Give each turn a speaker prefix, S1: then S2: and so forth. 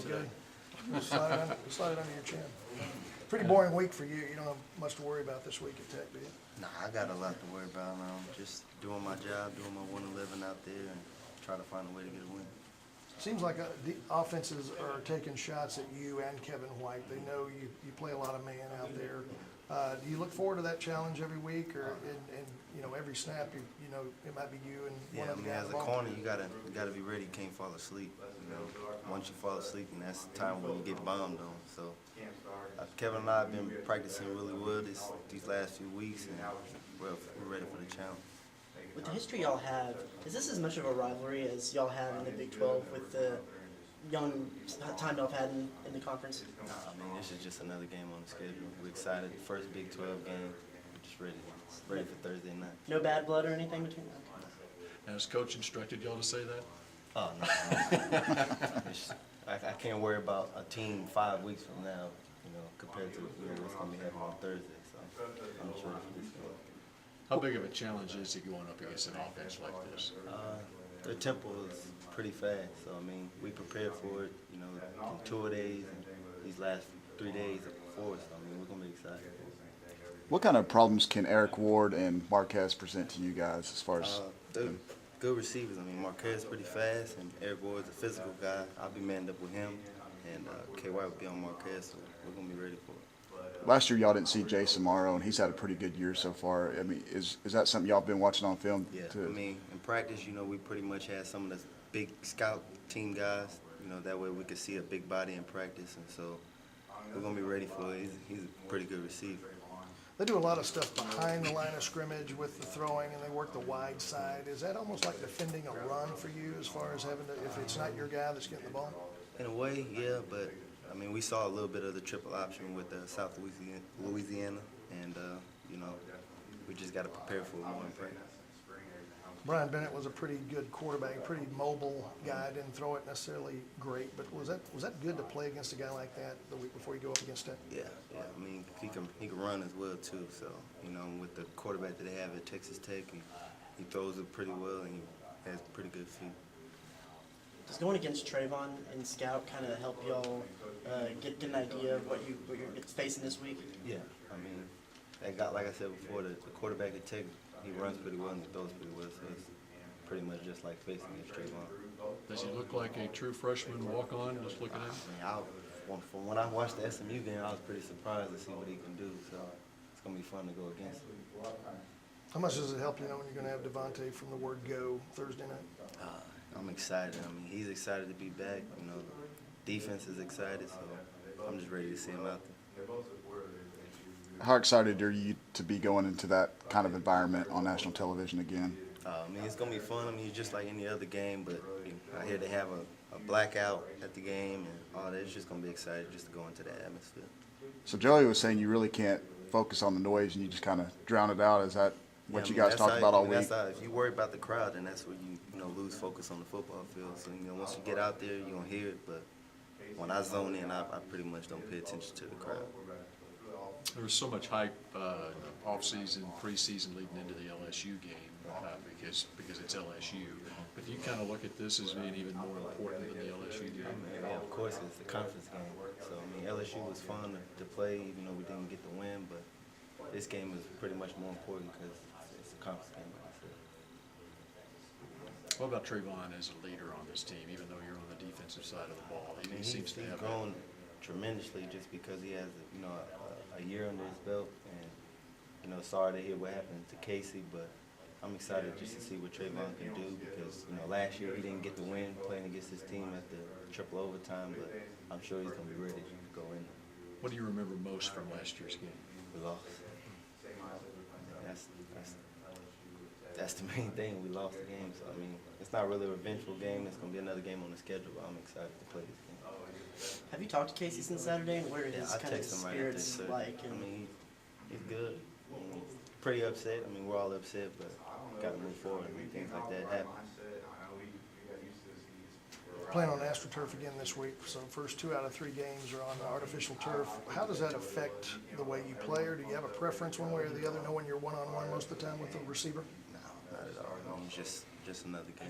S1: good. Slide it under your chin. Pretty boring week for you. You don't have much to worry about this week at Tech, do you?
S2: Nah, I got a lot to worry about. Just doing my job, doing my winning living out there, and try to find a way to get a win.
S1: Seems like the offenses are taking shots at you and Kevin White. They know you play a lot of man out there. Do you look forward to that challenge every week, or and you know every snap? You know it might be you and one
S2: Yeah, I
S1: of the
S2: mean,
S1: guys.
S2: as a corner, you gotta be ready. You can't fall asleep. You know, once you fall asleep, and that's the time when you get bombed on. So, Kevin and I have been practicing really well these last few weeks, and we're ready for the challenge.
S3: With the history y'all have, is this as much of a rivalry as y'all have in the Big 12 with the young time y'all have had in the conference?
S2: Nah, I mean, this is just another game on the schedule. We're excited. The first Big 12 game. We're just ready for Thursday night.
S3: No bad blood or anything between them?
S4: Now, has Coach instructed y'all to say that?
S2: Oh, no. I can't worry about a team 5 weeks from now, you know, compared to what's going to be happening on Thursday. So I'm sure for this game.
S4: How big of a challenge is it going up against an offense like this?
S2: Their tempo is pretty fast, so I mean, we prepared for it, you know, in 2 days and these last 3 days before, so I mean, we're going to be excited.
S5: What kind of problems can Eric Ward and Marquez present to you guys as far as?
S2: They're good receivers. I mean, Marquez is pretty fast, and Eric Ward's a physical guy. I'll be manned up with him, and KY will be on Marquez, so we're going to be ready for it.
S5: Last year, y'all didn't see Jason Verrett, and he's had a pretty good year so far. I mean, is that something y'all been watching on film?
S2: Yeah,
S5: too?
S2: I mean, in practice, you know, we pretty much had some of the big scout team guys. You know, that way we could see a big body in practice, and so we're going to be ready for it. He's a pretty good receiver.
S1: They do a lot of stuff behind the line of scrimmage with the throwing, and they work the wide side. Is that almost like defending a run for you as far as having to, if it's not your guy that's getting the ball?
S2: In a way, yeah, but I mean, we saw a little bit of the triple option with South Louisiana, and you know, we just got to prepare for it more in practice.
S1: Brian Bennett was a pretty good quarterback, pretty mobile guy. Didn't throw it necessarily great, but was that good to play against a guy like that the week before you go up against Tech?
S2: Yeah. I mean, he can run as well too. So you know, with the quarterback that they have at Texas Tech, he throws it pretty well and he has pretty good feet.
S3: Does going against Trayvon and Scout kind of help y'all get an idea of what you're facing this week?
S2: Yeah, I mean, that guy, like I said before, the quarterback at Tech, he runs pretty well and he throws pretty well, so it's pretty much just like facing against Trayvon.
S4: Does he look like a true freshman walk-on, just looking at him?
S2: I mean, from when I watched the SMU game, I was pretty surprised to see what he can do, so it's going to be fun to go against him.
S1: How much does it help you know when you're going to have Devontae from the word go Thursday night?
S2: I'm excited. I mean, he's excited to be back. You know, defense is excited, so I'm just ready to see him out there.
S5: How excited are you to be going into that kind of environment on national television again?
S2: I mean, it's going to be fun. I mean, it's just like any other game, but I hear they have a blackout at the game and all that. It's just going to be exciting just to go into that atmosphere.
S5: So Joey was saying you really can't focus on the noise and you just kind of drown it out. Is that what you guys talked about all week?
S2: If you worry about the crowd, then that's where you lose focus on the football field. So once you get out there, you're gonna hear it. But when I zone in, I pretty much don't pay attention to the crowd.
S4: There was so much hype off-season, preseason leading into the LSU game because it's LSU. But you kind of look at this as being even more important than the LSU game.
S2: Yeah, of course, it's the conference game. So I mean, LSU was fun to play, even though we didn't get the win. But this game is pretty much more important because it's a conference game, like I said.
S4: What about Trayvon as a leader on this team, even though you're on the defensive side of the ball? He seems to have
S2: grown tremendously just because he has a year under his belt, and sorry to hear what happened to Casey, but I'm excited just to see what Trayvon can do because last year he didn't get the win playing against his team at the triple overtime, but I'm sure he's gonna be ready to go in.
S4: What do you remember most from last year's game?
S2: We lost. That's the main thing. We lost the game, so I mean, it's not really a revengeful game. It's gonna be another game on the schedule, but I'm excited to play this game.
S3: Have you talked to Casey since Saturday, and what are his
S2: I
S3: kind of
S2: text him right after,
S3: spirits like?
S2: I mean, he's good. I mean, he's pretty upset. I mean, we're all upset, but got to move forward. I mean, things like that happen.
S1: Playing on AstroTurf again this week, so first 2 out of 3 games are on artificial turf. How does that affect the way you play, or do you have a preference one way or the other, knowing you're one-on-one most of the time with the receiver?
S2: No, not at all. I mean, it's just another game.